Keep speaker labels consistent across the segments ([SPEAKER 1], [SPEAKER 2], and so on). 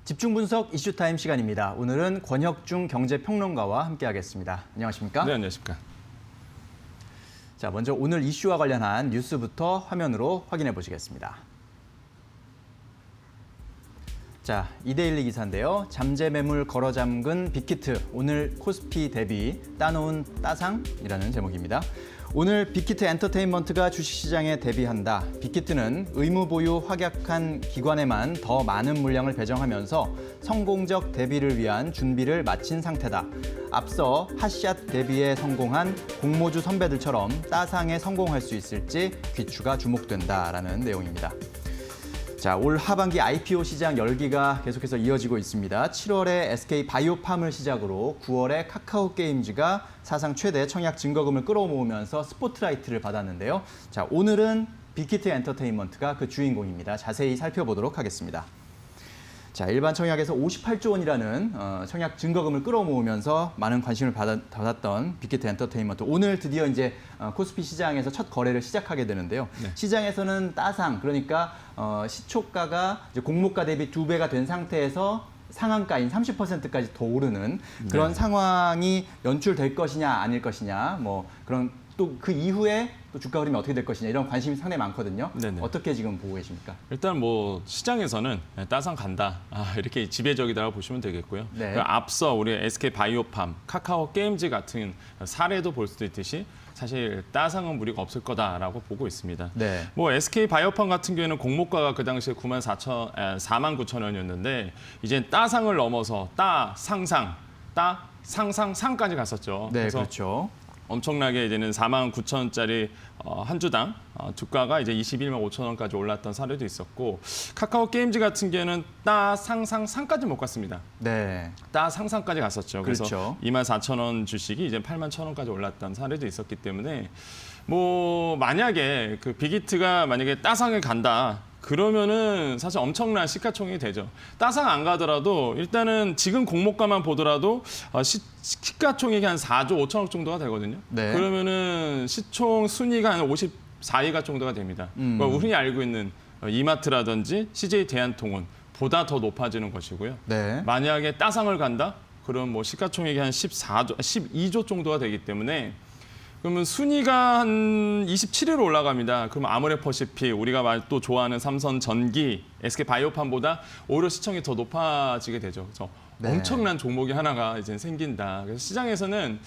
[SPEAKER 1] 집중 분석 이슈 타임 시간입니다. 오늘은 권혁중 경제평론가와 함께하겠습니다. 안녕하십니까?
[SPEAKER 2] 네, 안녕하십니까?
[SPEAKER 1] 자, 먼저 오늘 이슈와 관련한 뉴스부터 화면으로 확인해 보시겠습니다. 자, 이데일리 기사인데요. 잠재 매물 걸어 잠근 빅히트, 오늘 코스피 대비 따놓은 따상이라는 제목입니다. 오늘 빅히트 엔터테인먼트가 주식시장에 대비한다. 빅히트는 의무 보유 확약한 기관에만 더 많은 물량을 배정하면서 성공적 대비를 위한 준비를 마친 상태다. 앞서 핫샷 대비에 성공한 공모주 선배들처럼 따상에 성공할 수 있을지 귀추가 주목된다라는 내용입니다. 자, 올 하반기 IPO 시장 열기가 계속해서 이어지고 있습니다. 7월에 SK 바이오팜을 시작으로 9월에 카카오 게임즈가 사상 최대 청약 증거금을 끌어모으면서 스포트라이트를 받았는데요. 자, 오늘은 빅히트 엔터테인먼트가 그 주인공입니다. 자세히 살펴보도록 하겠습니다. 자, 일반 청약에서 58조 원이라는 청약 증거금을 끌어모으면서 많은 관심을 받았던 빅히트 엔터테인먼트. 오늘 드디어 이제 코스피 시장에서 첫 거래를 시작하게 되는데요. 네. 시장에서는 따상, 그러니까 시초가가 이제 공모가 대비 2배가 된 상태에서 상한가인 30%까지 더 오르는 그런 네. 상황이 연출될 것이냐 아닐 것이냐, 뭐 그런 또 그 이후에 또 주가 흐름이 어떻게 될 것이냐 이런 관심이 상당히 많거든요. 네네. 어떻게 지금 보고 계십니까?
[SPEAKER 2] 일단 뭐 시장에서는 따상 간다 이렇게 지배적이다고 보시면 되겠고요. 네. 앞서 우리 SK 바이오팜, 카카오 게임즈 같은 사례도 볼 수도 있듯이 사실 따상은 무리가 없을 거다라고 보고 있습니다. 네. 뭐 SK 바이오팜 같은 경우에는 공모가가 그 당시에 49,000원이었는데 이제 따상을 넘어서 따상상, 따상상상까지 갔었죠.
[SPEAKER 1] 네, 그래서 그렇죠.
[SPEAKER 2] 엄청나게 이제는 49,000원짜리 한 주당 주가가 이제 21만 5천 원까지 올랐던 사례도 있었고, 카카오 게임즈 같은 경우에는 따상상상까지 못 갔습니다. 네. 따상상까지 갔었죠. 그래서 그렇죠. 2만 4천 원 주식이 이제 8만 1천 원까지 올랐던 사례도 있었기 때문에 뭐 만약에 그 빅히트가 만약에 따상을 간다. 그러면은 사실 엄청난 시가총액이 되죠. 따상 안 가더라도 일단은 지금 공모가만 보더라도 시가총액이 한 4조 5천억 정도가 되거든요. 네. 그러면은 시총 순위가 한 54위가 정도가 됩니다. 그러니까 우리 알고 있는 이마트라든지 CJ 대한통운 보다 더 높아지는 것이고요. 네. 만약에 따상을 간다? 그럼 뭐 시가총액이 한 12조 정도가 되기 때문에 그러면 순위가 한 27위로 올라갑니다. 그럼 아모레퍼시픽, 우리가 또 좋아하는 삼성전기, SK 바이오팜보다 오히려 시청이 더 높아지게 되죠. 그래서 네. 엄청난 종목이 하나가 이제 생긴다. 그래서 시장에서는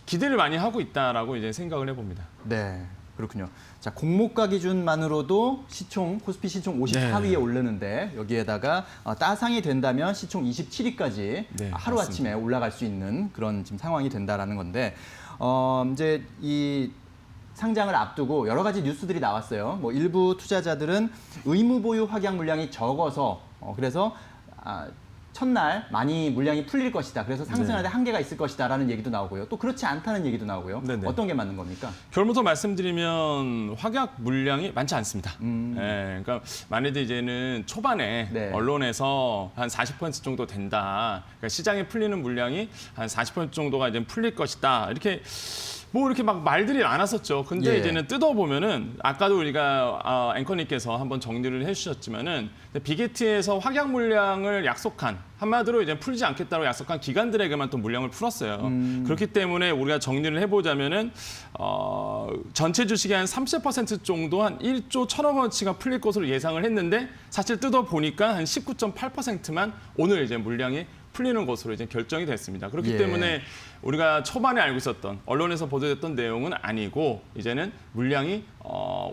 [SPEAKER 2] 기대를 많이 하고 있다라고 이제 생각을 해봅니다.
[SPEAKER 1] 네, 그렇군요. 자, 공모가 기준만으로도 코스피 시총 54위에 네. 오르는데 여기에다가 따상이 된다면 시총 27위까지 네, 하루아침에 올라갈 수 있는 그런 지금 상황이 된다라는 건데. 이제 이 상장을 앞두고 여러 가지 뉴스들이 나왔어요. 뭐 일부 투자자들은 의무 보유 확약 물량이 적어서 그래서 첫날 많이 물량이 풀릴 것이다. 그래서 상승하는데 네. 한계가 있을 것이다라는 얘기도 나오고요. 또 그렇지 않다는 얘기도 나오고요. 네네. 어떤 게 맞는 겁니까?
[SPEAKER 2] 결론부터 말씀드리면 확약 물량이 많지 않습니다. 네, 그러니까 만약에 이제는 초반에 네. 언론에서 한 40% 정도 된다. 그러니까 시장에 풀리는 물량이 한 40% 정도가 이제 풀릴 것이다. 이렇게 뭐 이렇게 막 말들이 많았었죠. 근데 예. 이제는 뜯어보면은 아까도 우리가 앵커님께서 한번 정리를 해주셨지만은 빅히트에서 확약 물량을 약속한 한마디로 이제 풀지 않겠다고 약속한 기관들에게만 또 물량을 풀었어요. 그렇기 때문에 우리가 정리를 해보자면은 전체 주식의 한 30% 정도 한 1조 1,000억 원치가 풀릴 것으로 예상을 했는데 사실 뜯어보니까 한 19.8%만 오늘 이제 물량이 풀리는 것으로 이제 결정이 됐습니다. 그렇기 예. 때문에 우리가 초반에 알고 있었던 언론에서 보도됐던 내용은 아니고 이제는 물량이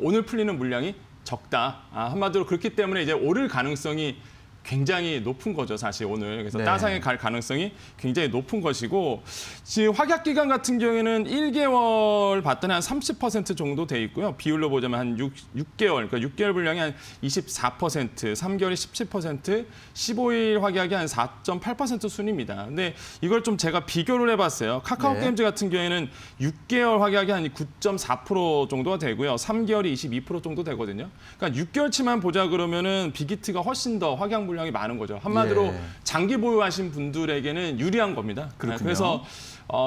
[SPEAKER 2] 오늘 풀리는 물량이 적다. 한마디로 그렇기 때문에 이제 오를 가능성이 굉장히 높은 거죠, 사실 오늘. 그래서 네. 따상에 갈 가능성이 굉장히 높은 것이고 지금 확약 기간 같은 경우에는 1개월 봤더니 한 30% 정도 돼 있고요. 비율로 보자면 한 6개월, 그러니까 6개월 분량이 한 24%, 3개월이 17%, 15일 확약이 한 4.8% 순입니다. 근데 이걸 좀 제가 비교를 해봤어요. 카카오 네. 게임즈 같은 경우에는 6개월 확약이 한 9.4% 정도가 되고요. 3개월이 22% 정도 되거든요. 그러니까 6개월치만 보자 그러면은 빅히트가 훨씬 더 확약 물량이 많은 거죠. 한마디로
[SPEAKER 1] 예.
[SPEAKER 2] 장기 보유하신 분들에게는 유리한 겁니다.
[SPEAKER 1] 그렇군요.
[SPEAKER 2] 그래서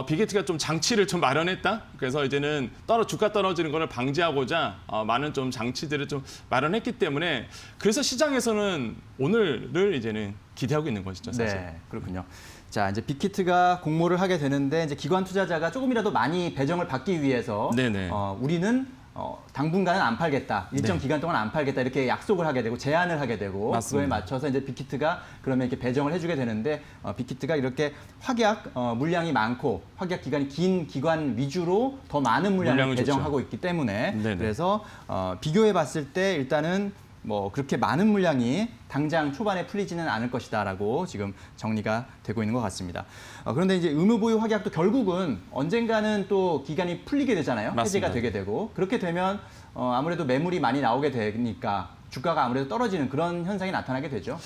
[SPEAKER 2] 빅히트가 좀 장치를 좀 마련했다. 그래서 이제는 주가 떨어지는 것을 방지하고자 많은 좀 장치들을 좀 마련했기 때문에 그래서 시장에서는 오늘을 이제는 기대하고 있는 것이죠, 사실.
[SPEAKER 1] 네, 그렇군요. 자, 이제 빅히트가 공모를 하게 되는데 이제 기관 투자자가 조금이라도 많이 배정을 받기 위해서
[SPEAKER 2] 네네.
[SPEAKER 1] 우리는 당분간은 안 팔겠다. 일정
[SPEAKER 2] 네.
[SPEAKER 1] 기간 동안 안 팔겠다. 이렇게 약속을 하게 되고 제안을 하게 되고
[SPEAKER 2] 맞습니다.
[SPEAKER 1] 그거에 맞춰서 이제 빅히트가 그러면 이렇게 배정을 해주게 되는데 빅히트가 이렇게 확약 물량이 많고 확약 기간이 긴 기관 위주로 더 많은 물량을
[SPEAKER 2] 물량을
[SPEAKER 1] 배정하고 있기 때문에
[SPEAKER 2] 네네.
[SPEAKER 1] 그래서 비교해 봤을 때 일단은 뭐 그렇게 많은 물량이 당장 초반에 풀리지는 않을 것이다라고 지금 정리가 되고 있는 것 같습니다. 그런데 이제 의무 보유 확약도 결국은 언젠가는 또 기간이 풀리게 되잖아요.
[SPEAKER 2] 맞습니다.
[SPEAKER 1] 해제가 되게 되고 그렇게 되면 아무래도 매물이 많이 나오게 되니까 주가가 아무래도 떨어지는 그런 현상이 나타나게 되죠.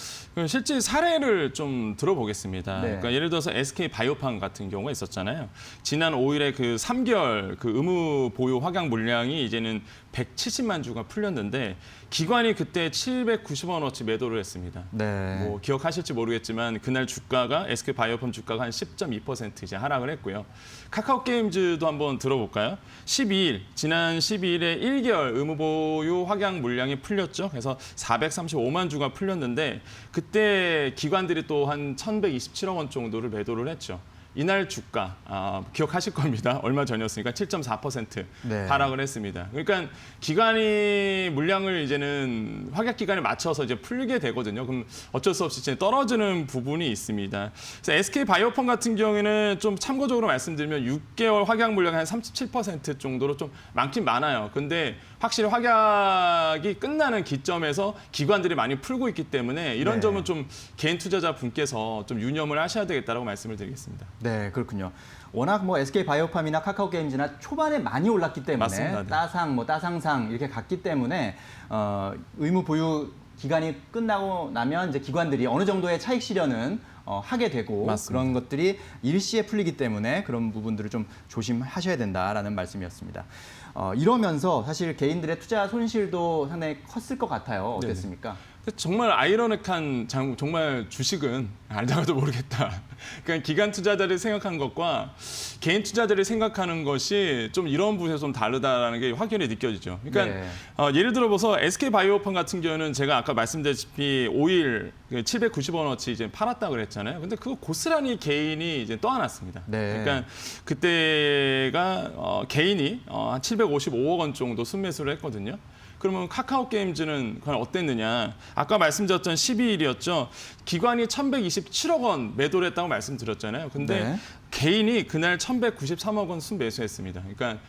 [SPEAKER 2] 실제 사례를 좀 들어보겠습니다.
[SPEAKER 1] 네.
[SPEAKER 2] 그러니까 예를 들어서 SK 바이오팜 같은 경우가 있었잖아요. 지난 5일에 그 3개월 그 의무 보유 확약 물량이 이제는 170만 주가 풀렸는데 기관이 그때 790원어치 매도를 했습니다.
[SPEAKER 1] 네.
[SPEAKER 2] 뭐 기억하실지 모르겠지만 그날 주가가 SK 바이오팜 주가가 한 10.2% 이제 하락을 했고요. 카카오 게임즈도 한번 들어볼까요? 12일 지난 12일에 1개월 의무 보유 확약 물량이 풀렸죠. 그래서 435만 주가 풀렸는데 그때 기관들이 또 한 1,127억 원 정도를 매도를 했죠. 이날 주가 기억하실 겁니다. 얼마 전이었으니까 7.4%
[SPEAKER 1] 네.
[SPEAKER 2] 하락을 했습니다. 그러니까 기관이 물량을 이제는 확약 기간에 맞춰서 이제 풀게 되거든요. 그럼 어쩔 수 없이 이제 떨어지는 부분이 있습니다. 그래서 SK 바이오팜 같은 경우에는 좀 참고적으로 말씀드리면 6개월 확약 물량이 한 37% 정도로 좀 많긴 많아요. 근데 확실히 확약이 끝나는 기점에서 기관들이 많이 풀고 있기 때문에 이런
[SPEAKER 1] 네.
[SPEAKER 2] 점은 좀 개인 투자자 분께서 좀 유념을 하셔야 되겠다라고 말씀을 드리겠습니다.
[SPEAKER 1] 네, 그렇군요. 워낙 뭐 SK 바이오팜이나 카카오 게임즈나 초반에 많이 올랐기 때문에
[SPEAKER 2] 맞습니다. 네.
[SPEAKER 1] 따상, 뭐 따상상 이렇게 갔기 때문에 의무 보유 기간이 끝나고 나면 이제 기관들이 어느 정도의 차익 실현은 하게 되고
[SPEAKER 2] 맞습니다.
[SPEAKER 1] 그런 것들이 일시에 풀리기 때문에 그런 부분들을 좀 조심하셔야 된다라는 말씀이었습니다. 이러면서 사실 개인들의 투자 손실도 상당히 컸을 것 같아요. 어땠습니까?
[SPEAKER 2] 정말 아이러닉한 정말 주식은 알다가도 모르겠다. 그러니까 기관 투자자를 생각한 것과 개인 투자자를 생각하는 것이 좀 이런 부분에서 좀 다르다라는 게 확연히 느껴지죠. 그러니까
[SPEAKER 1] 네.
[SPEAKER 2] 예를 들어서 SK 바이오팜 같은 경우는 제가 아까 말씀드렸다시피 5일 790원어치 이제 팔았다 그랬잖아요. 근데 그거 고스란히 개인이 이제 떠안았습니다.
[SPEAKER 1] 네.
[SPEAKER 2] 그러니까 그때가 개인이 한 755억 원 정도 순매수를 했거든요. 그러면 카카오 게임즈는 과연 어땠느냐? 아까 말씀드렸던 12일이었죠. 기관이 1,127억 원 매도를 했다고 말씀드렸잖아요. 근데
[SPEAKER 1] 네.
[SPEAKER 2] 개인이 그날 1,193억 원 순매수했습니다. 그러니까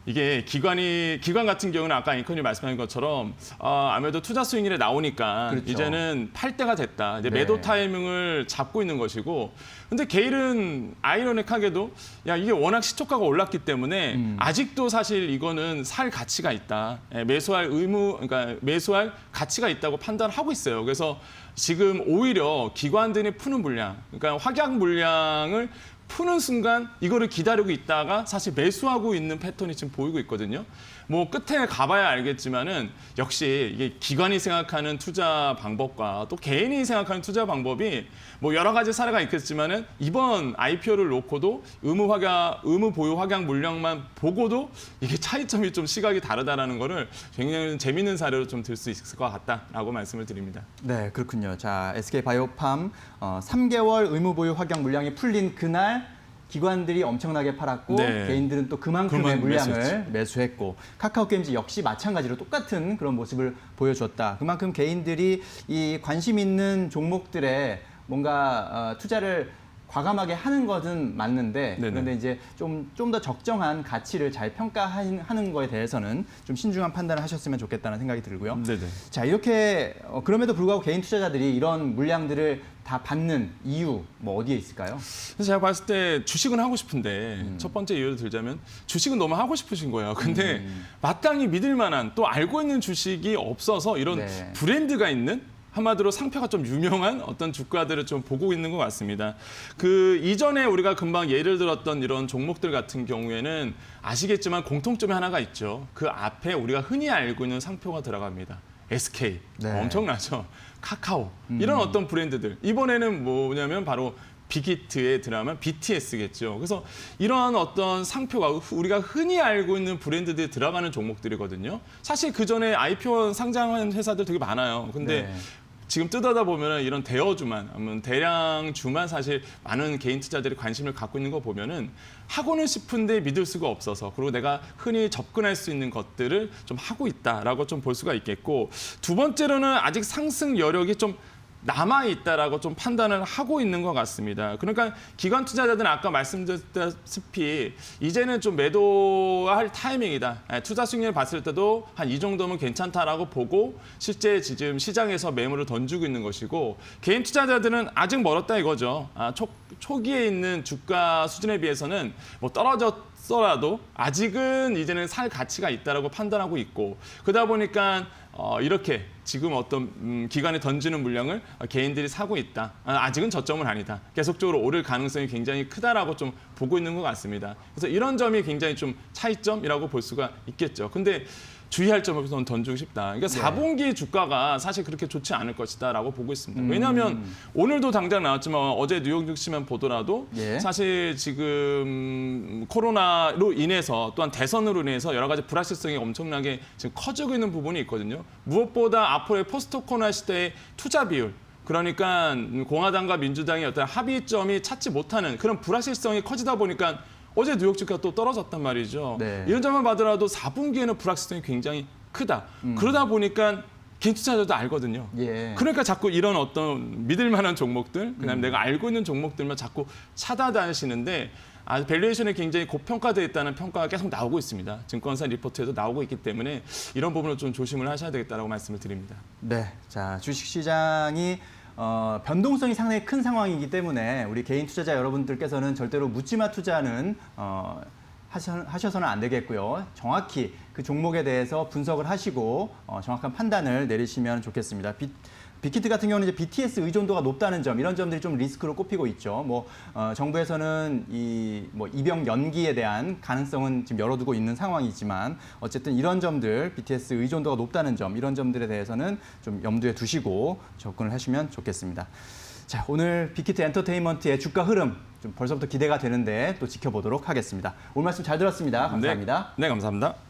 [SPEAKER 2] 이게 기관 같은 경우는 아까 앵커님 말씀하신 것처럼 아무래도 투자 수익률에 나오니까
[SPEAKER 1] 그렇죠.
[SPEAKER 2] 이제는 팔 때가 됐다. 이제
[SPEAKER 1] 네.
[SPEAKER 2] 매도 타이밍을 잡고 있는 것이고, 근데 개인은 아이러닉하게도 야 이게 워낙 시초가가 올랐기 때문에 아직도 사실 이거는 살 가치가 있다. 그러니까 매수할 가치가 있다고 판단하고 있어요. 그래서 지금 오히려 기관들이 푸는 물량, 그러니까 확약 물량을 푸는 순간 이거를 기다리고 있다가 사실 매수하고 있는 패턴이 지금 보이고 있거든요. 뭐 끝에 가봐야 알겠지만은 역시 이게 기관이 생각하는 투자 방법과 또 개인이 생각하는 투자 방법이 뭐 여러 가지 사례가 있겠지만은 이번 IPO를 놓고도 의무 보유 확약 물량만 보고도 이게 차이점이 좀 시각이 다르다라는 거를 굉장히 재밌는 사례로 좀 들 수 있을 것 같다라고 말씀을 드립니다.
[SPEAKER 1] 네, 그렇군요. 자, SK 바이오팜 3개월 의무 보유 확약 물량이 풀린 그날 기관들이 엄청나게 팔았고
[SPEAKER 2] 네.
[SPEAKER 1] 개인들은 또 그만큼의
[SPEAKER 2] 그만
[SPEAKER 1] 물량을
[SPEAKER 2] 매수했죠.
[SPEAKER 1] 매수했고 카카오 게임즈 역시 마찬가지로 똑같은 그런 모습을 보여줬다. 그만큼 개인들이 이 관심 있는 종목들에 뭔가 투자를 과감하게 하는 것은 맞는데
[SPEAKER 2] 네네.
[SPEAKER 1] 그런데 이제 좀 더 적정한 가치를 잘 평가하는 거에 대해서는 좀 신중한 판단을 하셨으면 좋겠다는 생각이 들고요.
[SPEAKER 2] 네네.
[SPEAKER 1] 자, 이렇게 그럼에도 불구하고 개인 투자자들이 이런 물량들을 다 받는 이유 뭐 어디에 있을까요?
[SPEAKER 2] 그래서 제가 봤을 때 주식은 하고 싶은데 첫 번째 이유를 들자면 주식은 너무 하고 싶으신 거예요. 근데 마땅히 믿을 만한 또 알고 있는 주식이 없어서 이런
[SPEAKER 1] 네.
[SPEAKER 2] 브랜드가 있는 한마디로 상표가 좀 유명한 어떤 주가들을 좀 보고 있는 것 같습니다. 그 이전에 우리가 금방 예를 들었던 이런 종목들 같은 경우에는 아시겠지만 공통점이 하나가 있죠. 그 앞에 우리가 흔히 알고 있는 상표가 들어갑니다. SK.
[SPEAKER 1] 네.
[SPEAKER 2] 엄청나죠. 카카오 이런 어떤 브랜드들 이번에는 뭐냐면 바로 빅히트에 들어가면 BTS겠죠. 그래서 이러한 어떤 상표가 우리가 흔히 알고 있는 브랜드들이 들어가는 종목들이거든요. 사실 그 전에 IPO 상장한 회사들 되게 많아요. 근데
[SPEAKER 1] 네.
[SPEAKER 2] 지금 뜯어다 보면은 이런 대여주만, 아니면 대량주만 사실 많은 개인 투자들이 관심을 갖고 있는 거 보면은 하고는 싶은데 믿을 수가 없어서, 그리고 내가 흔히 접근할 수 있는 것들을 좀 하고 있다라고 좀 볼 수가 있겠고, 두 번째로는 아직 상승 여력이 좀 남아있다라고 좀 판단을 하고 있는 것 같습니다. 그러니까 기관 투자자들은 아까 말씀드렸다시피 이제는 좀 매도할 타이밍이다. 투자 수익률 봤을 때도 한 이 정도면 괜찮다라고 보고 실제 지금 시장에서 매물을 던지고 있는 것이고, 개인 투자자들은 아직 멀었다 이거죠. 초기에 있는 주가 수준에 비해서는 뭐 떨어졌더라도 아직은 이제는 살 가치가 있다라고 판단하고 있고, 그러다 보니까 이렇게 지금 어떤 기관에 던지는 물량을 개인들이 사고 있다. 아직은 저점은 아니다. 계속적으로 오를 가능성이 굉장히 크다라고 좀 보고 있는 것 같습니다. 그래서 이런 점이 굉장히 좀 차이점이라고 볼 수가 있겠죠. 근데 주의할 점을 우선 던지고 싶다. 그러니까 4분기 주가가 사실 그렇게 좋지 않을 것이다라고 보고 있습니다. 왜냐하면 오늘도 당장 나왔지만 어제 뉴욕 증시만 보더라도 사실 지금 코로나로 인해서 또한 대선으로 인해서 여러 가지 불확실성이 엄청나게 지금 커지고 있는 부분이 있거든요. 무엇보다 앞으로의 포스트 코로나 시대의 투자 비율, 그러니까 공화당과 민주당의 어떤 합의점이 찾지 못하는 그런 불확실성이 커지다 보니까 어제 뉴욕 주가가 또 떨어졌단 말이죠.
[SPEAKER 1] 네.
[SPEAKER 2] 이런 점만 봐더라도 4분기에는 불확실성이 굉장히 크다. 그러다 보니까 개인 투자자도 알거든요. 그러니까 자꾸 이런 어떤 믿을 만한 종목들, 그다음에 내가 알고 있는 종목들만 자꾸 찾아다니시는데, 밸류에이션이 굉장히 고평가되어 있다는 평가가 계속 나오고 있습니다. 증권사 리포트에도 나오고 있기 때문에 이런 부분을 좀 조심을 하셔야 되겠다고 말씀을 드립니다.
[SPEAKER 1] 네, 자 주식시장이 변동성이 상당히 큰 상황이기 때문에 우리 개인 투자자 여러분들께서는 절대로 묻지마 투자는 하셔서는 안 되겠고요. 정확히 그 종목에 대해서 분석을 하시고 정확한 판단을 내리시면 좋겠습니다. 빅히트 같은 경우는 이제 BTS 의존도가 높다는 점, 이런 점들이 좀 리스크로 꼽히고 있죠. 정부에서는 입영 연기에 대한 가능성은 지금 열어두고 있는 상황이지만, 어쨌든 이런 점들, BTS 의존도가 높다는 점, 이런 점들에 대해서는 좀 염두에 두시고 접근을 하시면 좋겠습니다. 자, 오늘 빅히트 엔터테인먼트의 주가 흐름 좀 벌써부터 기대가 되는데 또 지켜보도록 하겠습니다. 오늘 말씀 잘 들었습니다. 감사합니다.
[SPEAKER 2] 네, 감사합니다.